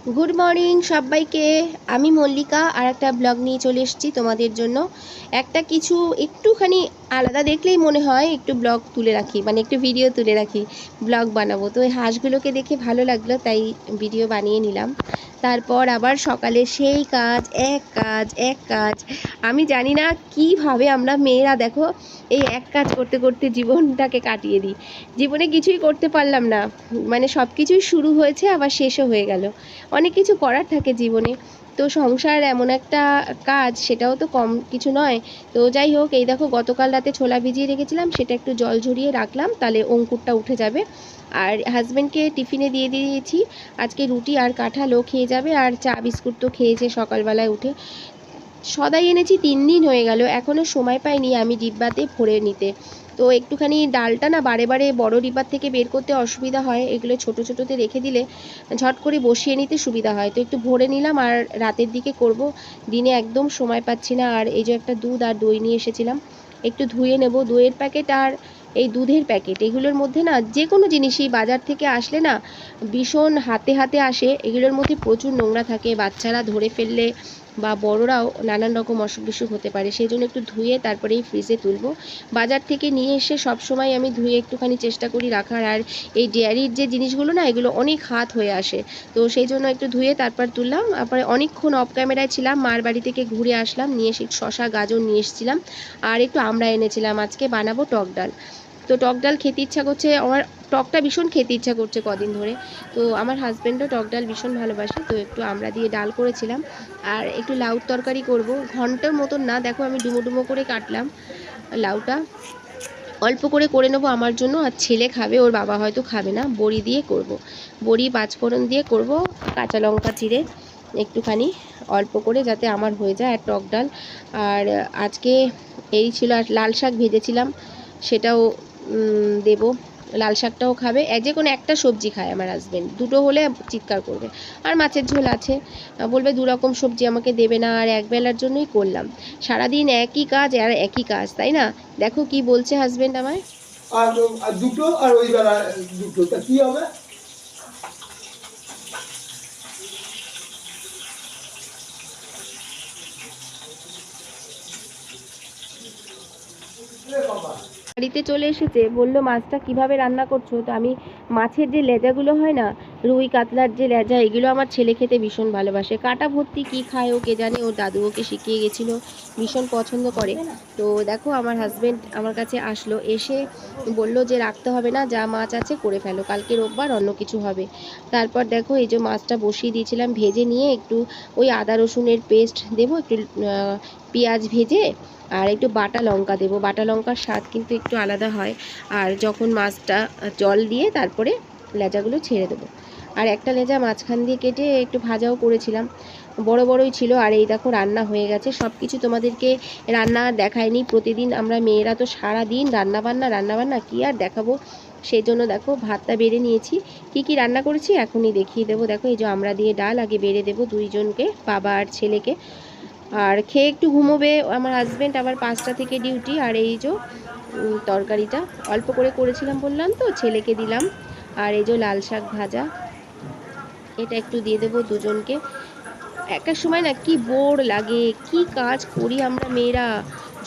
Good morning সবাইকে। আমি মল্লিকা আর একটা ব্লগ নিয়ে চলে এসেছি তোমাদের জন্য। একটা কিছু একটুখানি আলাদা দেখলেই মনে হয় একটু ব্লগ তুলে রাখি, মানে একটু ভিডিও তুলে রাখি, ব্লগ বানাবো। তো এই হাঁসগুলোকে দেখে ভালো লাগলো, তাই ভিডিও বানিয়ে নিলাম। তারপর আবার সকালে সেই কাজ, এক কাজ এক কাজ। আমি জানি না কিভাবে আমরা মেয়েরা দেখো এই এক কাজ করতে করতে জীবনটাকে কাটিয়ে দিই। জীবনে কিছুই করতে পারলাম না, মানে সব কিছুই শুরু হয়েছে আবার শেষও হয়ে গেল। অনেক কিছু করার থাকে জীবনে, তো সংসার এমন একটা কাজ, সেটাও তো কম কিছু নয়। তো যাই হোক, এই দেখো গতকাল রাতে ছোলা ভিজিয়ে রেখেছিলাম, সেটা একটু জল ঝরিয়ে রাখলাম, তাহলে অঙ্কুরটা উঠে যাবে। আর হাজব্যান্ডকে টিফিনে দিয়ে দিয়েছি আজকে রুটি আর কাঁঠালও খেয়ে যাবে, আর চা বিস্কুট তো খেয়েছে সকালবেলায় উঠে। সদাই এনেছি 3 দিন হয়ে গেল, এখনও সময় পাইনি আমি ডিব্বাতে ভরে নিতে। তো একটুখানি ডালটা না বারে বারে বড় ডিব্বার থেকে বের করতে অসুবিধা হয়, এগুলো ছোট ছোটোতে রেখে দিলে ঝট করে বসিয়ে নিতে সুবিধা হয়। তো একটু ভরে নিলাম, আর রাতের দিকে করব, দিনে একদম সময় পাচ্ছি না। আর এই যে একটা দুধ আর দই নিয়ে এসেছিলাম, একটু ধুয়ে নেব। দইয়ের প্যাকেট আর এই দুধের প্যাকেট, এগুলোর মধ্যে না যে কোনো জিনিসই বাজার থেকে আসলে না ভীষণ হাতে হাতে আসে, এগুলোর মধ্যে প্রচুর নোংরা থাকে, বাচ্চারা ধরে ফেললে বা বড়রাও নানান রকম অসুখ বিসুখ হতে পারে। সেই জন্য একটু ধুয়ে তারপরেই ফ্রিজে তুলবো। বাজার থেকে নিয়ে এসে সব সময় আমি ধুয়ে একটুখানি চেষ্টা করি রাখার। আর এই ডেয়ারির যে জিনিসগুলো না, এগুলো অনেক হাত হয়ে আসে, তো সেই জন্য একটু ধুয়ে তারপর তুললাম। তারপরে অনেকক্ষণ অফ ক্যামেরায় ছিলাম, মার বাড়ি থেকে ঘুরে আসলাম, নিয়ে এসে শশা গাজর নিয়ে এসেছিলাম, আর একটু আমড়া এনেছিলাম। আজকে বানাবো টক ডাল। তো টক ডাল খেতে ইচ্ছা করছে আমার, টকটা ভীষণ খেতে ইচ্ছা করছে কদিন ধরে। তো আমার হাজব্যান্ডও টক ডাল ভীষণ ভালোবাসে, তো একটু আমড়া দিয়ে ডাল করেছিলাম। আর একটু লাউর তরকারি করব, ঘন্টার মতন না, দেখো আমি ডুমো ডুমো করে কাটলাম লাউটা, অল্প করে করে নেবো আমার জন্য, আর ছেলে খাবে, ওর বাবা হয়তো খাবে না। বড়ি দিয়ে করব, বড়ি পাঁচফোড়ন দিয়ে করব, কাঁচা লঙ্কা চিড়ে একটুখানি অল্প করে, যাতে আমার হয়ে যায়। আর টক ডাল। আর আজকে এই ছিল, আর লাল শাক ভেজেছিলাম, সেটাও দেব। লাল শাকটাও খাবে, যে কোনো একটা সবজি খায় আমার হাজব্যান্ড, দুটো হলে চিৎকার করবে। আর মাছের ঝোল আছে, বলবে 2 রকম সবজি আমাকে দেবে না। আর একবেলার জন্যই করলাম, সারাদিন একই কাজ আর একই কাজ, তাই না? দেখো কি বলছে হাজবেন্ড আমায়। আর দুটো, আর ওই বেলা দুটো, তা কি হবে? বাড়িতে চলে এসেছে, বললো মাছটা কিভাবে রান্না করছো। তো আমি মাছের যে লেজাগুলো হয় না, রুই কাতলার যে লেজা, এগুলো আমার ছেলে খেতে ভীষণ ভালোবাসে। কাটা ভর্তি কি খায় ও কে জানে, ওর দাদু ওকে শিখিয়ে গেছিলো, ভীষণ পছন্দ করে। তো দেখো আমার হাজব্যান্ড আমার কাছে আসলো, এসে বলল যে রাখতে হবে না, যা মাছ আছে করে ফেলো, কালকে রোববার অন্য কিছু হবে। তারপর দেখো এই যে মাছটা বসিয়ে দিয়েছিলাম, ভেজে নিয়ে একটু ওই আদা রসুনের পেস্ট দেবো, একটু পেঁয়াজ ভেজে, আর একটু বাটা লঙ্কা দেবো। বাটা লঙ্কার স্বাদ কিন্তু একটু আলাদা হয়। আর যখন মাছটা জল দিয়ে তারপরে লেজাগুলো ছেড়ে দেবো। আর একটা লেজা মাঝখান দিয়ে কেটে একটু ভাজাও করেছিলাম, বড় বড়ই ছিল। আর এই দেখো রান্না হয়ে গেছে। সব কিছু তোমাদেরকে রান্না দেখায়নি, প্রতিদিন আমরা মেয়েরা তো সারা দিন রান্নাবান্না কী আর দেখাবো। সেই জন্য দেখো ভাতটা বেড়ে নিয়েছি, কি কি রান্না করেছি এখনই দেখিয়ে দেবো। দেখো এই যে আমরা দিয়ে ডাল আগে বেড়ে দেবো দুইজনকে, বাবা আর ছেলেকে। আর খেয়ে একটু ঘুমোবে আমার হাজব্যান্ড, আবার 5টা থেকে ডিউটি। আর এই যে তরকারিটা অল্প করে করেছিলাম বললাম, তো ছেলেকে দিলাম। আর এই যে লাল শাক ভাজা, এটা একটু দিয়ে দেবো দুজনকে। একটা সময় না কি বোর লাগে, কি কাজ করি আমরা মেয়েরা।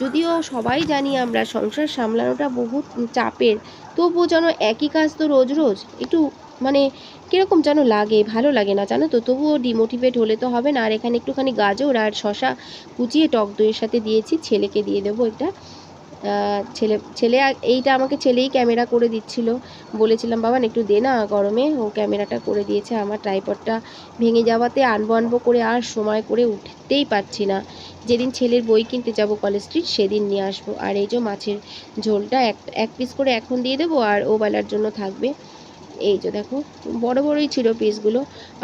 যদিও সবাই জানি আমরা সংসার সামলানোটা বহুত চাপের, তবুও যেন একই কাজ তো রোজ রোজ একটু মানে কীরকম যেন লাগে, ভালো লাগে না জানো তো। তবুও ডিমোটিভেট হলে তো হবে না। আর এখানে একটুখানি গাজর আর শশা কুচিয়ে টক দইয়ের সাথে দিয়েছি, ছেলেকে দিয়ে দেবো এটা। ছেলে ছেলে এইটা আমাকে ছেলেই ক্যামেরা করে দিচ্ছিল, বলেছিলাম বাবা একটু দে না গরমে, ও ক্যামেরাটা করে দিয়েছে। আমার ট্রাইপডটা ভেঙে যাওয়াতে আনবো করে আর সময় করে উঠতেই পারছি না। যেদিন ছেলের বই কিনতে যাব কলেজ স্ট্রিট, সেদিন নিয়ে আসবো। আর এই যে মাছের ঝোলটা এক পিস করে এখন দিয়ে দেবো, আর ও বেলার জন্য থাকবে। এই যে দেখো বড় বড়ই ছিল পিসগুলো।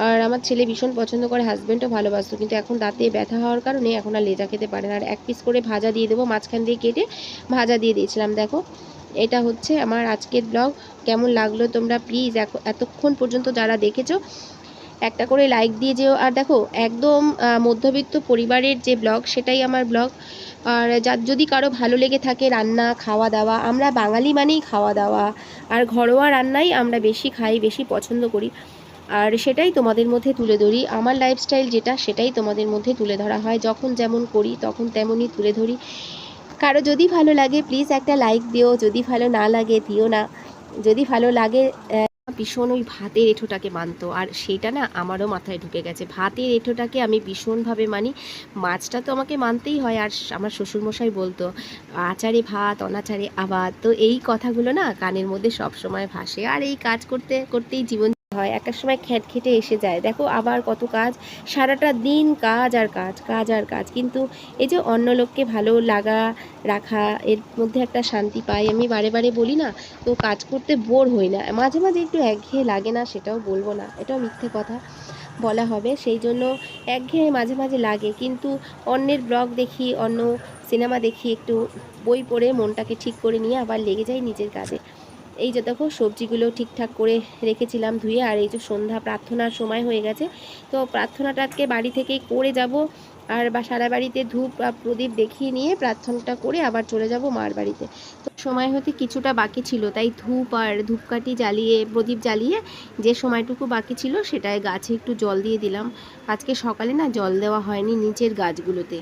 আর আমার ছেলে ভীষণ পছন্দ করে, হাজব্যান্ডও ভালোবাসতো, কিন্তু এখন দাঁতে ব্যথা হওয়ার কারণে এখন আর লেজা খেতে পারে না। আর এক পিস করে ভাজা দিয়ে দেবো, মাঝখান দিয়ে কেটে ভাজা দিয়ে দিয়েছিলাম। দেখো এটা হচ্ছে আমার আজকের ব্লগ। কেমন লাগলো তোমরা প্লিজ এতক্ষণ পর্যন্ত যারা দেখেছো একটা করে লাইক দিয়ে যেও। আর দেখো একদম মধ্যবিত্ত পরিবারের যে ব্লগ, সেটাই আমার ব্লগ। আর যদি কারো ভালো লেগে থাকে রান্না খাওয়া দাওয়া, আমরা বাঙালি মানেই খাওয়া দাওয়া আর ঘরোয়া রান্নাই আমরা বেশি খাই, বেশি পছন্দ করি। আর সেটাই তোমাদের মধ্যে তুলে ধরি। আমার লাইফস্টাইল যেটা সেটাই তোমাদের মধ্যে তুলে ধরা হয়, যখন যেমন করি তখন তেমনই তুলে ধরি। কারো যদি ভালো লাগে প্লিজ একটা লাইক দিও, যদি ভালো না লাগে দিও না। যদি ভালো লাগে ভীষণ ওই ভাতের এঁঠোটাকে মানতো, আর সেটা না আমারও মাথায় ঢুকে গেছে। ভাতের এঁঠোটাকে আমি ভীষণভাবে মানি, মাছটা তো আমাকে মানতেই হয়। আর আমার শ্বশুরমশাই বলতো আচারে ভাত অনাচারে আবাদ, তো এই কথাগুলো না কানের মধ্যে সব সময় ভাসে। আর এই কাজ করতে করতেই জীবন হয়, একটা সময় খেটে এসে যায়। দেখো আবার কত কাজ, সারাটা দিন কাজ আর কাজ, কাজ আর কাজ, কিন্তু এই যে অন্য লোককে ভালো লাগা রাখা, এর মধ্যে একটা শান্তি পাই। আমি বারে বারে বলি না, তো কাজ করতে বোর হই না। মাঝে মাঝে একটু একঘেয়ে লাগে না, সেটাও বলবো না, এটাও মিথ্যে কথা বলা হবে। সেই জন্য একঘেয়ে মাঝে মাঝে লাগে, কিন্তু অন্যের ব্লগ দেখি, অন্য সিনেমা দেখি, একটু বই পড়ে মনটাকে ঠিক করে নিয়ে আবার লেগে যাই নিজের কাজে। এই যে দেখো সবজিগুলো ঠিকঠাক করে রেখেছিলাম ধুয়ে, আর এই যে সন্ধ্যা প্রার্থনার সময় হয়ে গেছে, তো প্রার্থনাটাকে বাড়ি থেকেই করে যাব। আর বা সারা বাড়িতে ধূপ প্রদীপ দেখিয়ে নিয়ে প্রার্থনাটা করে আবার চলে যাব মার বাড়িতে। তো সময় হতে কিছুটা বাকি ছিল, তাই ধূপ আর ধূপকাঠি জ্বালিয়ে প্রদীপ জ্বালিয়ে যে সময়টুকু বাকি ছিল সেটায় গাছে একটু জল দিয়ে দিলাম। আজকে সকালে না জল দেওয়া হয়নি নিচের গাছগুলোতে,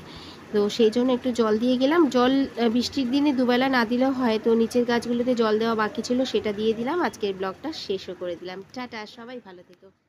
তো সেই জন্য একটু জল দিয়ে গেলাম। জল বৃষ্টির দিনে দুবেলা না দিলেও হয়, তো নিচের গাছগুলোতে জল দেওয়া বাকি ছিল, সেটা দিয়ে দিলাম। আজকের ব্লগটা শেষও করে দিলাম। টাটা, সবাই ভালো থেকো।